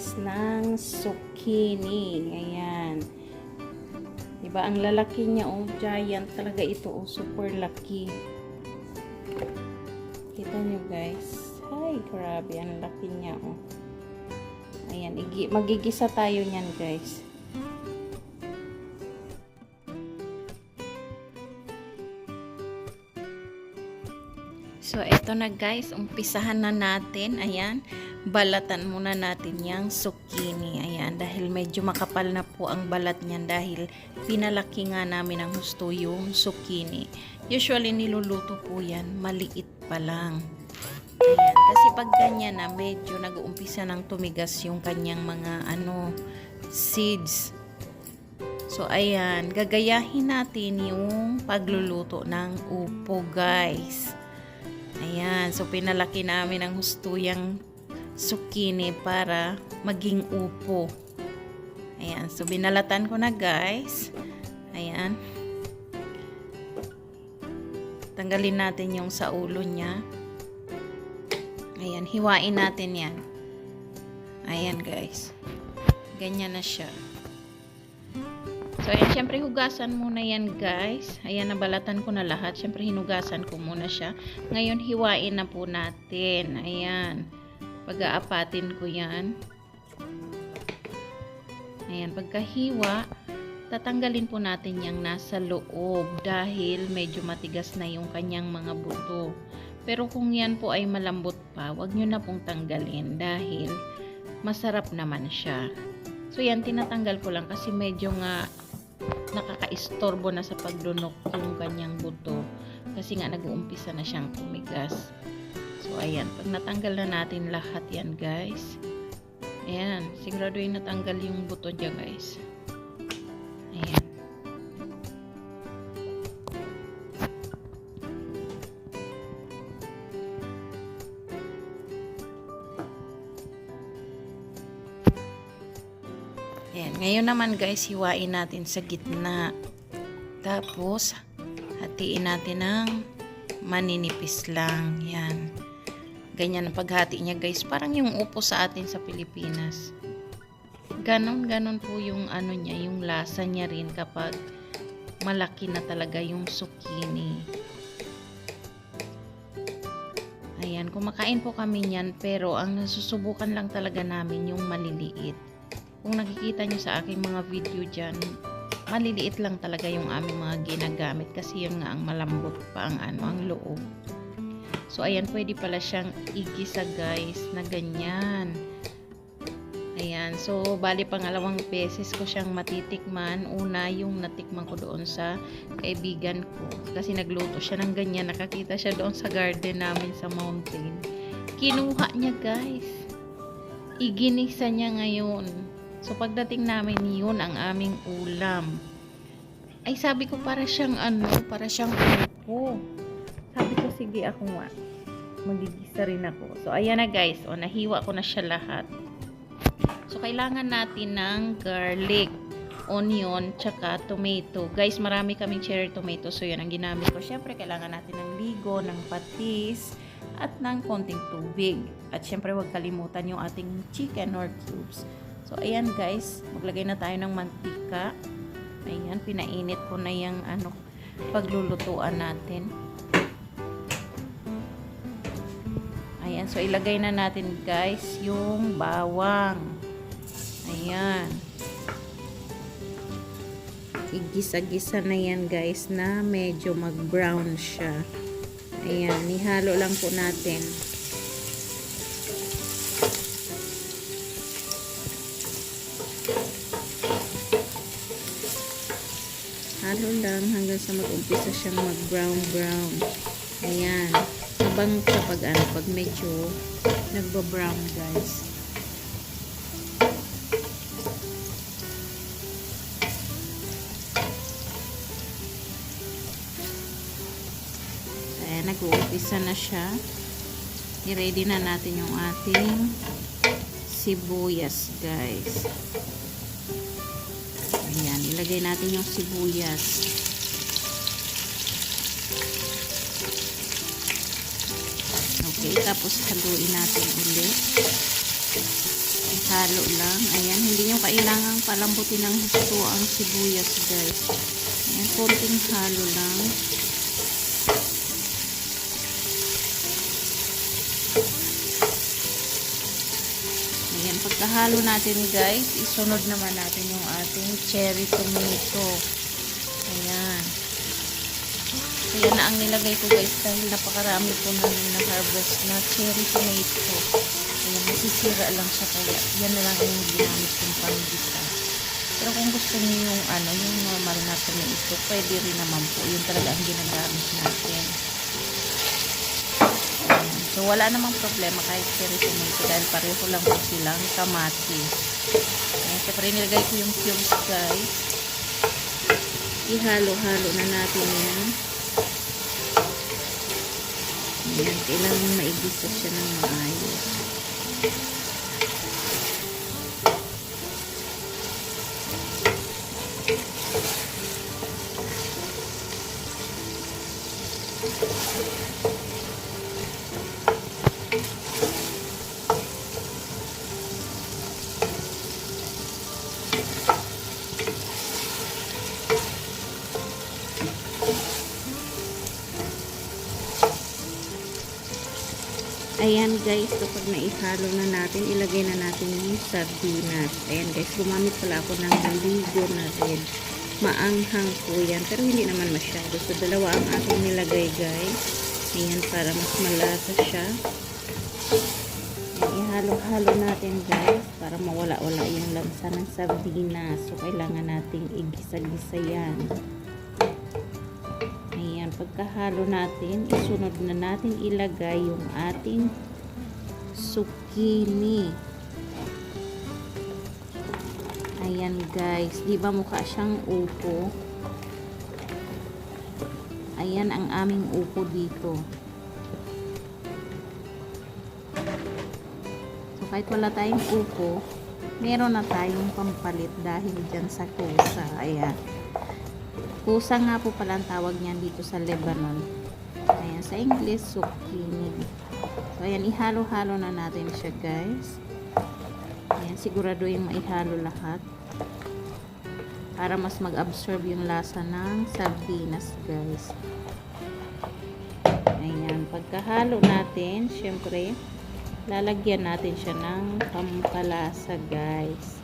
guys ng zucchini. Ayan. Diba, ang lalaki niya, oh, giant talaga ito, oh, super laki. Kita nyo guys. Ay, grabe, ang laki niya, oh. Ayan, magigisa tayo niyan guys. So, eto na guys, umpisahan na natin. Ayan, balatan muna natin yung zucchini. Ayan, dahil medyo makapal na po ang balat niyan dahil pinalaki nga namin ng husto yung zucchini. Usually, niluluto po yan, maliit pa lang. Ayan, kasi pag ganyan na, medyo nag-uumpisa ng tumigas yung kanyang mga seeds. So, ayan, gagayahin natin yung pagluluto ng upo guys. Ayan, so pinalaki namin ang husto yung zucchini para maging upo. Ayan, so binalatan ko na guys. Ayan. Tanggalin natin yung sa ulo niya. Ayan, hiwain natin yan. Ayan guys. Ganyan na siya. So, ayan, syempre hugasan muna yan guys. Ayan, nabalatan ko na lahat. Syempre hinugasan ko muna siya. Ngayon, hiwain na po natin. Ayan. Pag-aapatin ko yan. Ayan, pagkahiwa, tatanggalin po natin yung nasa loob dahil medyo matigas na yung kanyang mga buto. Pero kung yan po ay malambot pa, wag nyo na pong tanggalin dahil masarap naman siya. So, yan, tinatanggal ko lang kasi medyo nga nakaka-istorbo na sa paglunok yung kanyang buto kasi nga nag-uumpisa na siyang tumigas. So ayan, pag natanggal na natin lahat yan guys, ayan, siguraduhin natanggal yung buto niya guys. Ayan. Ayan, ngayon naman guys, hiwain natin sa gitna. Tapos, hatiin natin ng maninipis lang. Yan. Ganyan ang paghati niya guys. Parang yung upo sa atin sa Pilipinas. Ganon po yung niya, yung lasa niya rin kapag malaki na talaga yung zucchini. Ayan, kumakain po kami niyan pero ang nasusubukan lang talaga namin yung maliliit. Kung nakikita nyo sa aking mga video dyan, maliliit lang talaga yung aming mga ginagamit kasi yun nga ang malambot pa ang loob. So, ayan, pwede pala siyang igisa guys na ganyan. Ayan, so, bali pangalawang beses ko siyang matitikman. Una, yung natikman ko doon sa kaibigan ko. Kasi nagluto siya ng ganyan. Nakakita siya doon sa garden namin sa mountain. Kinuha niya guys. Iginisa niya ngayon. So, pagdating namin yun ang aming ulam. Ay, sabi ko para siyang para siyang upo. Sabi ko, sige ako nga. Magigisa rin ako. So, ayan na guys. O, nahiwa ko na siya lahat. So, kailangan natin ng garlic, onion, tsaka tomato. Guys, marami kaming cherry tomato. So, yan ang ginamit ko. Siyempre, kailangan natin ng ligo, ng patis, at ng konting tubig. At siyempre, huwag kalimutan yung ating chicken or cubes. So, ayan guys, maglagay na tayo ng mantika. Ayan, pinainit ko na yung paglulutuan natin. Ayan, so ilagay na natin guys yung bawang. Ayan. Igisa-gisa na yan guys na medyo mag-brown siya. Ayan, ihalo lang po natin. Halo lang hanggang sa mag-umpisa siyang mag-brown. Ayan. Habang kapag pag medyo nagba-brown guys. Ayan, nag-uumpisa na siya. I-ready na natin yung ating sibuyas guys. Ayan, ilagay natin yung sibuyas. Okay, tapos haluin natin ulit. ihalo lang. Ayan, hindi nyo kailangang palambutin ng gusto ang sibuyas guys. Ayan, konting halo lang. Ayan, pagkahalo natin guys, isunod naman natin yung ating cherry tomato. Ayan. Kaya na ang nilagay ko guys dahil napakarami po namin na harvest na cherry tomato. Ayan, masisira lang siya kaya yan na lang yung ginamit kong panggisa. Pero kung gusto niyo yung yung normal na tomato, pwede rin naman po. Yun talaga ang ginagamit natin. Ayan. So wala namang problema kahit cherry tomato dahil pareho lang po silang kamatis. Ayan, syempre nilagay ko yung cubes guys. Ihalo-halo na natin yan. Ayan, kailangan maigisa siya ng maayos. Ayan guys, kapag naihalo na natin, ilagay na natin yung sardinas. Ayan guys, gumamit pala ako ng ligo na red. Maanghang po yan, pero hindi naman masyado. So, dalawa ang aking nilagay guys. Ayan, para mas malasa siya. Ayan, ihalo-halo natin guys, para mawala-wala yung lansa ng sardinas. So, kailangan nating igisa-gisa yan. Ayan, pagkahalo natin, isunod na natin ilagay yung ating zucchini. Ayan guys, di ba mukha siyang upo? Ayan ang aming upo dito. So kahit wala tayong upo, meron na tayong pampalit dahil dyan sa kusa. Ayan. Kusa nga po pala ang tawag niyan dito sa Lebanon. Ayan, sa English, zucchini. So, ayan, ihalo-halo na natin siya, guys. Ayan, sigurado yung maihalo lahat. Para mas mag-absorb yung lasa ng sardinas, guys. Ayan, pagkahalo natin, syempre, lalagyan natin siya ng pampalasa, guys.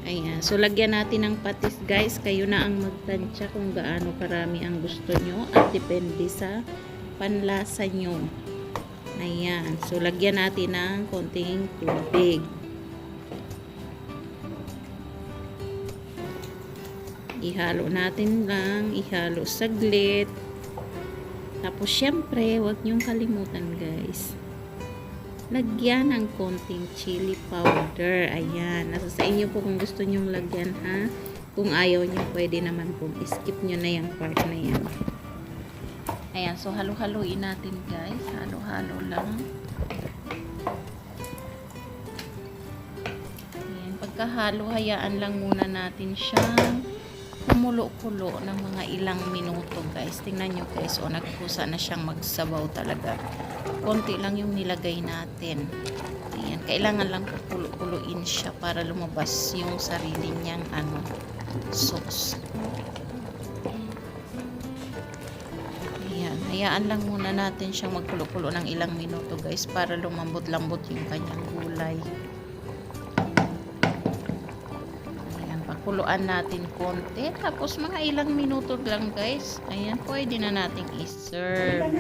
Ayan. So, lagyan natin ng patis guys. Kayo na ang magtansya kung gaano karami ang gusto nyo at depende sa panlasa nyo. Ayan. So, lagyan natin ng konting tubig. Ihalo natin lang. Ihalo saglit. Tapos, syempre, huwag nyong kalimutan guys. Lagyan ng konting chili powder. Ayan. Nasa sa inyo po kung gusto nyong lagyan ha. Kung ayaw nyo, pwede naman po skip nyo na yung part na yan. Ayan. So, halo-haloin natin guys. Halo-halo lang. Ayan. Pagkahalo, hayaan lang muna natin siyang kumulo-kulo ng mga ilang minuto guys. Tingnan nyo guys. O, nagkusa na siyang magsabaw talaga. Konti lang yung nilagay natin. Ayan, kailangan lang kulo-kuloin siya para lumabas yung sarili niyang sauce. Ayan, hayaan lang muna natin siyang magkulo-kulo ng ilang minuto guys para lumambot-lambot yung kanyang gulay. Ayan, pakuluan natin konti. Tapos mga ilang minuto lang guys. Ayan, pwede na nating i-serve.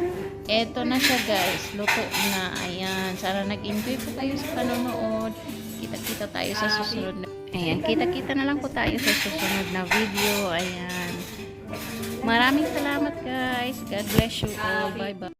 Eto na siya guys, luto na. Ayan, sana nag-enjoy po kayo sa panonood. Kita-kita tayo sa susunod na. Ayan, kita-kita na lang po tayo sa susunod na video. Ayan. Maraming salamat guys. God bless you all. Bye-bye.